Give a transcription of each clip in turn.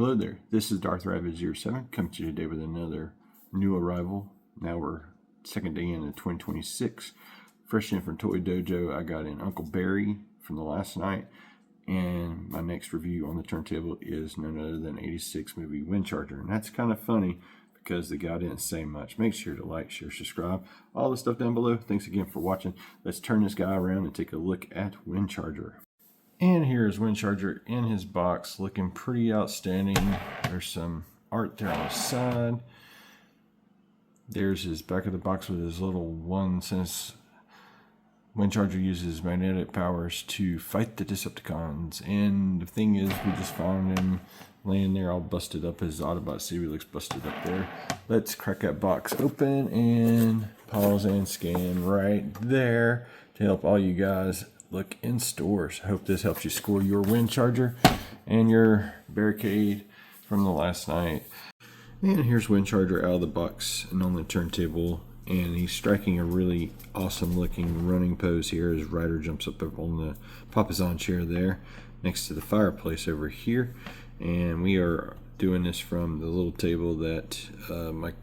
Hello there, this is Darth Rabbit07 coming to you today with another new arrival. Now we're second day in 2026. Fresh in from Toy Dojo, I got in Uncle Barry from the last night, and my next review on the turntable is none other than 86 movie Windcharger. And that's kind of funny because the guy didn't say much. Make sure to like, share, subscribe, all the stuff down below. Thanks again for watching. Let's turn this guy around and take a look at Windcharger. And here's Windcharger in his box, looking pretty outstanding. There's some art there on the side. There's his back of the box with his little 1 cent. Windcharger uses magnetic powers to fight the Decepticons. And the thing is, we just found him laying there all busted up. His Autobot CV looks busted up there. Let's crack that box open and pause and scan right there to help all you guys look in stores. I hope this helps you score your Windcharger and your barricade from the last night. And here's Windcharger out of the box and on the turntable, and he's striking a really awesome looking running pose here. His rider jumps up on the Papazon chair there next to the fireplace over here, and we are doing this from the little table that my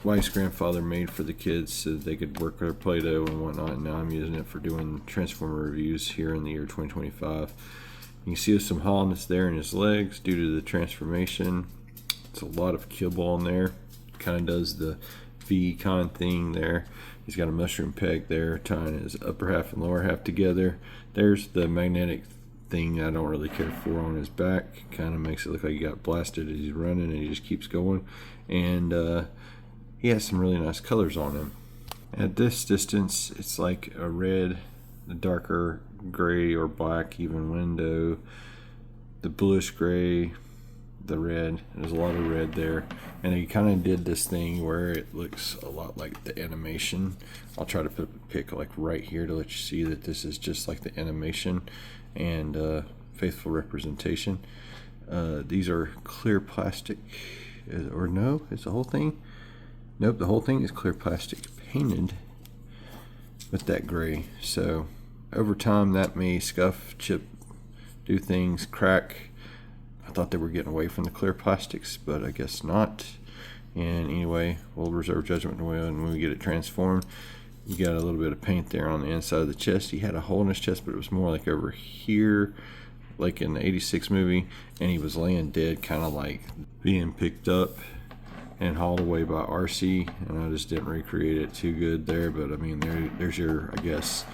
wife's grandfather made for the kids so that they could work their Play-Doh and whatnot, and now I'm using it for doing Transformer reviews here in the year 2025. You can see there's some hollowness there in his legs due to the transformation. It's a lot of kibble on there. Kind of does the V kind of thing there. He's got a mushroom peg there tying his upper half and lower half together. There's the magnetic thing I don't really care for on his back. Kind of makes it look like he got blasted as he's running, and he just keeps going. And he has some really nice colors on him. At this distance, it's like a red, a darker gray or black even window, the bluish gray, the red. There's a lot of red there. And he kind of did this thing where it looks a lot like the animation. I'll try to put a pic like right here to let you see that this is just like the animation and faithful representation. These are clear plastic, or no, it's the whole thing. Nope, the whole thing is clear plastic painted with that gray. So over time that may scuff, chip, do things, crack. I thought they were getting away from the clear plastics, but I guess not. And anyway, we'll reserve judgment when we get it transformed. You got a little bit of paint there on the inside of the chest. He had a hole in his chest, but it was more like over here, like in the 86 movie, and he was laying dead, kind of like being picked up and hauled away by RC, and I just didn't recreate it too good there. But I mean, there's your, I guess,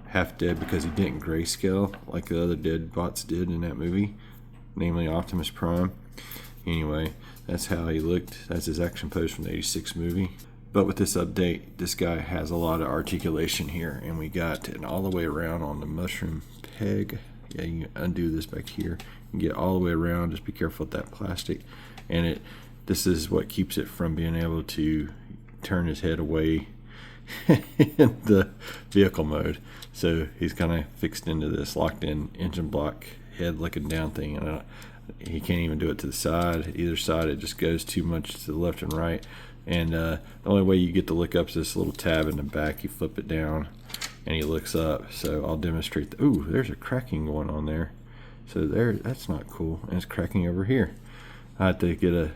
half dead, because he didn't grayscale like the other dead bots did in that movie, namely Optimus Prime. Anyway, that's how he looked. That's his action pose from the 86 movie. But with this update, this guy has a lot of articulation here, and we got it all the way around on the mushroom peg. Yeah, you can undo this back here. You can get all the way around. Just be careful with that plastic. And this is what keeps it from being able to turn his head away in the vehicle mode. So he's kind of fixed into this locked in engine block head looking down thing, and he can't even do it to the side. Either side, it just goes too much to the left and right. And the only way you get to look up is this little tab in the back. You flip it down and he looks up. So I'll demonstrate. Ooh, there's a cracking going on there. So that's not cool. And it's cracking over here. I had to get a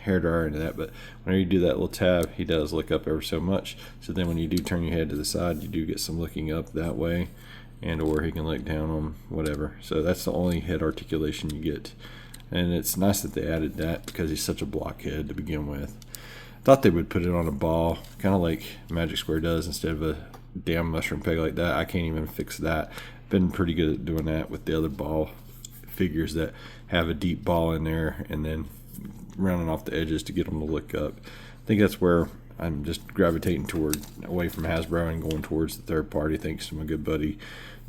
hairdryer into that, but whenever you do that little tab, he does look up ever so much. So then when you do turn your head to the side, you do get some looking up that way, and or he can look down on whatever. So that's the only head articulation you get, and it's nice that they added that because he's such a blockhead to begin with. Thought they would put it on a ball, kind of like Magic Square does, instead of a damn mushroom peg like that. I can't even fix that. Been pretty good at doing that with the other ball figures that have a deep ball in there and then rounding off the edges to get them to look up. I think that's where I'm just gravitating toward, away from Hasbro and going towards the third party, thanks to my good buddy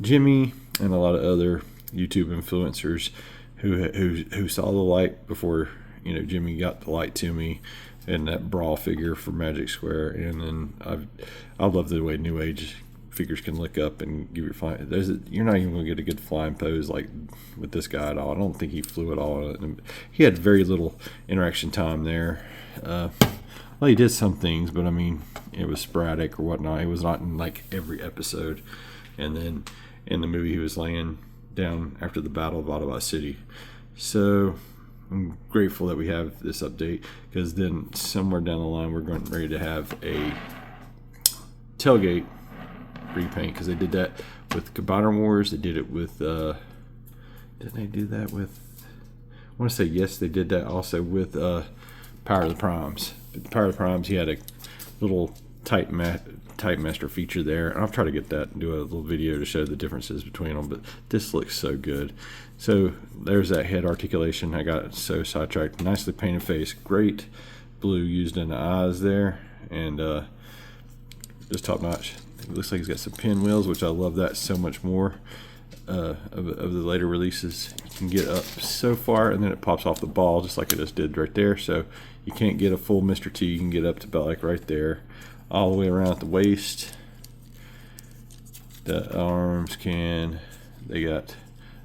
Jimmy and a lot of other YouTube influencers who saw the light before, you know, Jimmy got the light to me and that brawl figure for Magic Square. And then I love the way New Age figures can look up and give your flying. You're not even going to get a good flying pose like with this guy at all. I don't think he flew at all. He had very little interaction time there. Well, he did some things, but I mean, it was sporadic or whatnot. He was not in like every episode. And then in the movie, he was laying down after the Battle of Autobot City. So I'm grateful that we have this update, because then somewhere down the line we're going ready to have a tailgate repaint, because they did that with Combiner Wars. They did it with didn't they do that with, I want to say yes, they did that also with Power of the Primes. But the Power of the Primes, he had a little type master feature there, and I'll try to get that and do a little video to show the differences between them. But this looks so good. So there's that head articulation. I got so sidetracked. Nicely painted face, great blue used in the eyes there, and just top notch. It looks like he's got some pinwheels, which I love that so much more. Of the later releases, you can get up so far and then it pops off the ball just like it just did right there. So you can't get a full Mr. T. You can get up to about like right there, all the way around at the waist. The arms they got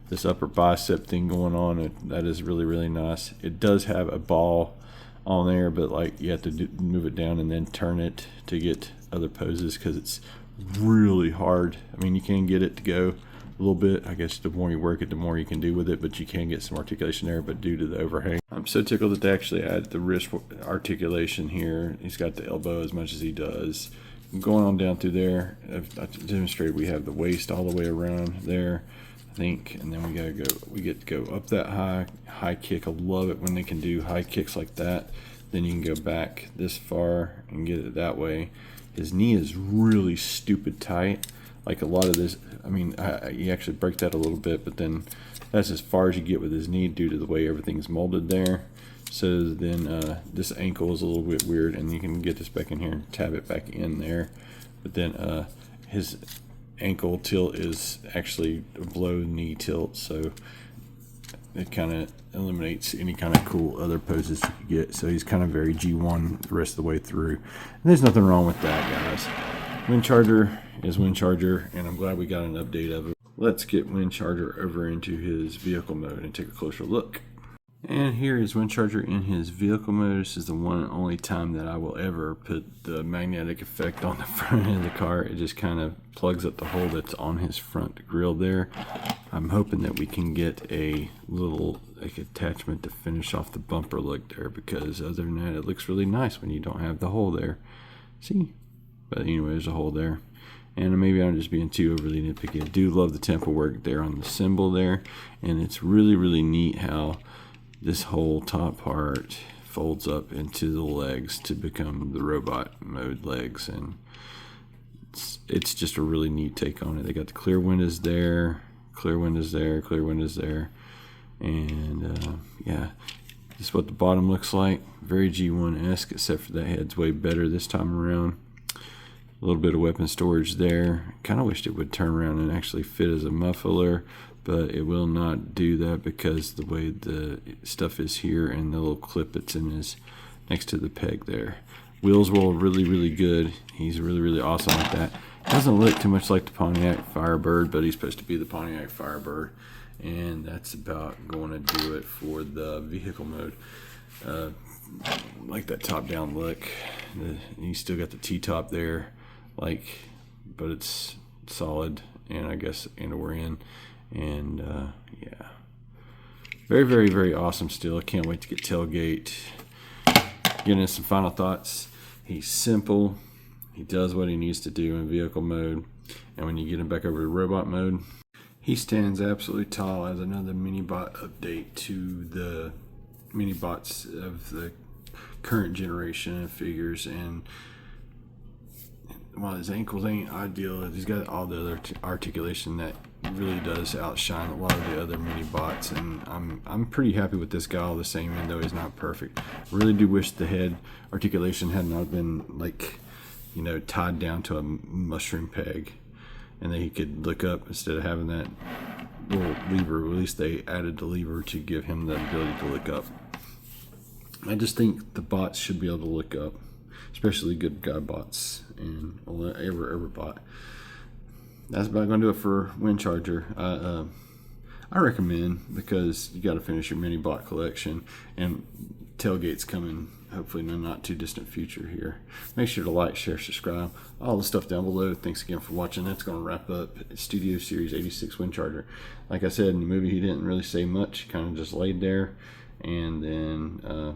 this upper bicep thing going on. That is really, really nice. It does have a ball on there, but like you have to move it down and then turn it to get other poses, because it's really hard. I mean, you can get it to go a little bit. I guess the more you work it, the more you can do with it, but you can get some articulation there. But due to the overhang, I'm so tickled that they actually added the wrist articulation here. He's got the elbow as much as he does. Going on down through there, I've demonstrated we have the waist all the way around there, I think, and then we get to go up that high kick. I love it when they can do high kicks like that. Then you can go back this far and get it that way. His knee is really stupid tight. Like a lot of this, I mean, you actually break that a little bit, but then that's as far as you get with his knee due to the way everything's molded there. So then this ankle is a little bit weird, and you can get this back in here and tab it back in there. But then his ankle tilt is actually a below knee tilt, so it kind of eliminates any kind of cool other poses you could get. So he's kind of very G1 the rest of the way through. And there's nothing wrong with that, guys. Windcharger is Windcharger, and I'm glad we got an update of it. Let's get Windcharger over into his vehicle mode and take a closer look. And here is Windcharger in his vehicle mode. This is the one and only time that I will ever put the magnetic effect on the front end of the car. It just kind of plugs up the hole that's on his front grille there. I'm hoping that we can get a little attachment to finish off the bumper look there, because other than that, it looks really nice when you don't have the hole there. See? But anyway, there's a hole there. And maybe I'm just being too overly nitpicky. I do love the tempo work there on the symbol there. And it's really, really neat how this whole top part folds up into the legs to become the robot mode legs. And it's just a really neat take on it. They got the clear windows there, clear windows there, clear windows there. And yeah, this is what the bottom looks like. Very G1-esque, except for that head's way better this time around. A little bit of weapon storage there. Kind of wished it would turn around and actually fit as a muffler, but it will not do that because the way the stuff is here and the little clip that's in his next to the peg there. Wheels roll really, really good. He's really, really awesome like that. Doesn't look too much like the Pontiac Firebird, but he's supposed to be the Pontiac Firebird. And that's about going to do it for the vehicle mode. Like that top-down look. You still got the T-top there, but it's solid, and I guess we're in. And yeah, very, very, very awesome still. I can't wait to get tailgate. Getting some final thoughts. He's simple. He does what he needs to do in vehicle mode, and when you get him back over to robot mode, he stands absolutely tall as another mini-bot update to the mini-bots of the current generation of figures. And while his ankles ain't ideal, he's got all the other articulation that really does outshine a lot of the other mini-bots. And I'm pretty happy with this guy all the same, even though he's not perfect. I really do wish the head articulation had not been tied down to a mushroom peg, and that he could look up instead of having that little lever. At least they added the lever to give him the ability to look up. I just think the bots should be able to look up, especially good guy bots and ever bot. That's about going to do it for Windcharger. I recommend, because you got to finish your mini bot collection, and tailgate's coming hopefully in a not too distant future here. Make sure to like, share, subscribe, all the stuff down below. Thanks again for watching. That's going to wrap up Studio Series 86 Windcharger. Like I said in the movie, he didn't really say much, kind of just laid there, and then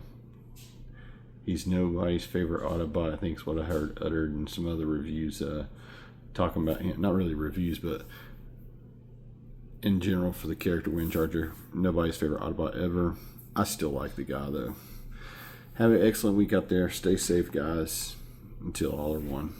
he's nobody's favorite Autobot, I think is what I heard uttered in some other reviews, talking about him. Not really reviews, but in general for the character Windcharger. Nobody's favorite Autobot ever. I still like the guy though. Have an excellent week out there. Stay safe, guys. Until all are one.